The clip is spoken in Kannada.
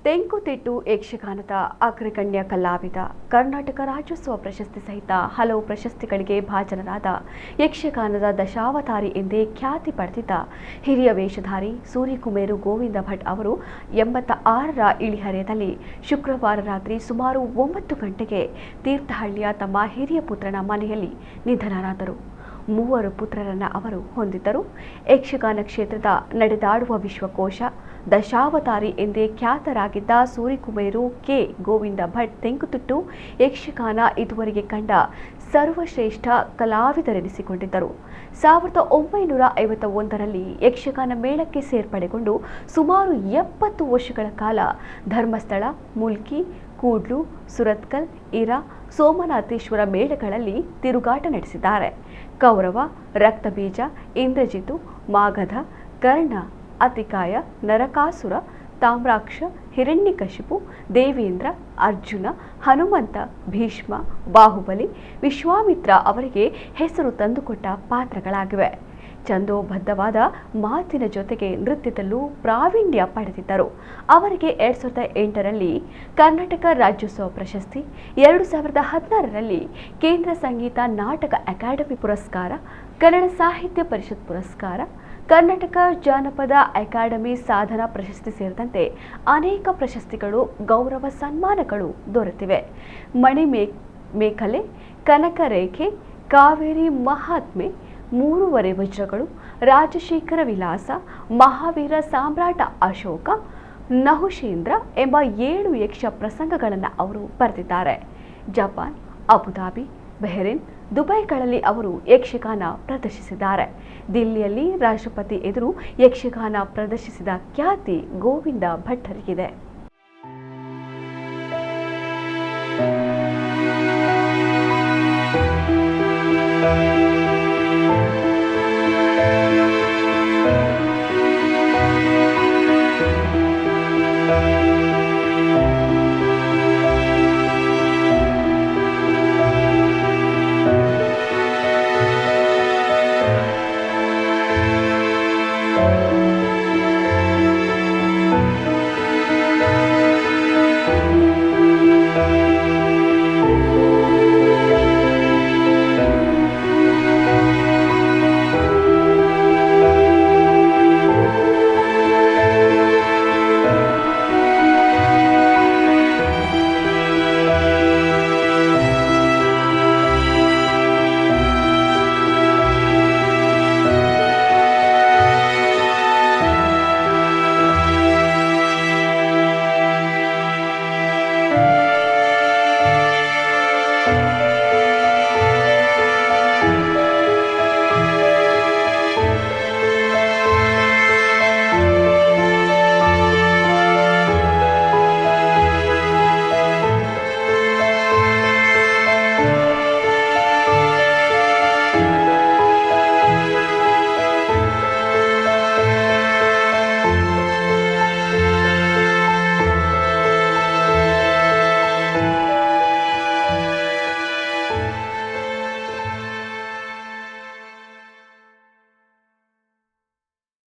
ತೆಂಕುತಿಟ್ಟು ಯಕ್ಷಗಾನದ ಅಗ್ರಗಣ್ಯ ಕಲಾವಿದ, ಕರ್ನಾಟಕ ರಾಜ್ಯೋತ್ಸವ ಪ್ರಶಸ್ತಿ ಸಹಿತ ಹಲವು ಪ್ರಶಸ್ತಿಗಳಿಗೆ ಭಾಜನರಾದ ಯಕ್ಷಗಾನದ ದಶಾವತಾರಿ ಎಂದೇ ಖ್ಯಾತಿ ಪಡೆದಿದ್ದ ಹಿರಿಯ ವೇಷಧಾರಿ ಸೂರ್ಯಕುಮೇರು ಗೋವಿಂದ ಭಟ್ ಅವರು 86ರ ಇಳಿಹರೆಯದಲ್ಲಿ ಶುಕ್ರವಾರ ರಾತ್ರಿ ಸುಮಾರು 9 ಗಂಟೆಗೆ ತೀರ್ಥಹಳ್ಳಿಯ ತಮ್ಮ ಹಿರಿಯ ಪುತ್ರನ ಮನೆಯಲ್ಲಿ ನಿಧನರಾದರು. 3 ಪುತ್ರರನ್ನು ಅವರು ಹೊಂದಿದ್ದರು. ಯಕ್ಷಗಾನ ಕ್ಷೇತ್ರದ ನಡೆದಾಡುವ ವಿಶ್ವಕೋಶ ದಶಾವತಾರಿ ಎಂದೇ ಖ್ಯಾತರಾಗಿದ್ದ ಸೂರ್ಯಕುಮೇರು ಕೆ ಗೋವಿಂದ ಭಟ್ ತೆಂಕುತಿಟ್ಟು ಯಕ್ಷಗಾನ ಇದುವರೆಗೆ ಕಂಡ ಸರ್ವಶ್ರೇಷ್ಠ ಕಲಾವಿದರೆನಿಸಿಕೊಂಡಿದ್ದರು. 1951ರಲ್ಲಿ ಯಕ್ಷಗಾನ ಮೇಳಕ್ಕೆ ಸೇರ್ಪಡೆಗೊಂಡು ಸುಮಾರು 70 ವರ್ಷಗಳ ಕಾಲ ಧರ್ಮಸ್ಥಳ, ಮುಲ್ಕಿ, ಕೂಡ್ಲು, ಸುರತ್ಕಲ್, ಇರಾ, ಸೋಮನಾಥೇಶ್ವರ ಮೇಳಗಳಲ್ಲಿ ತಿರುಗಾಟ ನಡೆಸಿದ್ದಾರೆ. ಕೌರವ, ರಕ್ತಬೀಜ, ಇಂದ್ರಜಿತು, ಮಾಗಧ, ಕರ್ಣ, ಅತಿಕಾಯ, ನರಕಾಸುರ, ತಾಮ್ರಾಕ್ಷ, ಹಿರಣ್ಯಕಶಿಪು, ದೇವೇಂದ್ರ, ಅರ್ಜುನ, ಹನುಮಂತ, ಭೀಷ್ಮ, ಬಾಹುಬಲಿ, ವಿಶ್ವಾಮಿತ್ರ ಅವರಿಗೆ ಹೆಸರು ತಂದುಕೊಟ್ಟ ಪಾತ್ರಗಳಾಗಿವೆ. ಛಂದೋಬದ್ಧವಾದ ಮಾತಿನ ಜೊತೆಗೆ ನೃತ್ಯದಲ್ಲೂ ಪ್ರಾವೀಣ್ಯ ಪಡೆದಿದ್ದರು. ಅವರಿಗೆ 2008ರಲ್ಲಿ ಕರ್ನಾಟಕ ರಾಜ್ಯೋತ್ಸವ ಪ್ರಶಸ್ತಿ, 2016ರಲ್ಲಿ ಕೇಂದ್ರ ಸಂಗೀತ ನಾಟಕ ಅಕಾಡೆಮಿ ಪುರಸ್ಕಾರ, ಕನ್ನಡ ಸಾಹಿತ್ಯ ಪರಿಷತ್ ಪುರಸ್ಕಾರ, ಕರ್ನಾಟಕ ಜಾನಪದ ಅಕಾಡೆಮಿ ಸಾಧನಾ ಪ್ರಶಸ್ತಿ ಸೇರಿದಂತೆ ಅನೇಕ ಪ್ರಶಸ್ತಿಗಳು, ಗೌರವ ಸನ್ಮಾನಗಳು ದೊರೆತಿವೆ. ಮಣಿಮೇಖಲೆ, ಕನಕರೇಖೆ, ಕಾವೇರಿ ಮಹಾತ್ಮೆ, 3 ವಜ್ರಗಳು, ರಾಜಶೇಖರ ವಿಲಾಸ, ಮಹಾವೀರ ಸಾಮ್ರಾಟ ಅಶೋಕ, ನಹುಷೇಂದ್ರ ಎಂಬ 7 ಯಕ್ಷ ಪ್ರಸಂಗಗಳನ್ನು ಅವರು ಬರೆದಿದ್ದಾರೆ. ಜಪಾನ್, ಅಬುಧಾಬಿ, ಬಹರೇನ್, ದುಬೈಗಳಲ್ಲಿ ಅವರು ಯಕ್ಷಗಾನ ಪ್ರದರ್ಶಿಸಿದ್ದಾರೆ. ದಿಲ್ಲಿಯಲ್ಲಿ ರಾಷ್ಟ್ರಪತಿ ಎದುರು ಯಕ್ಷಗಾನ ಪ್ರದರ್ಶಿಸಿದ ಖ್ಯಾತಿ ಗೋವಿಂದ ಭಟ್ಟರಿಗಿದೆ.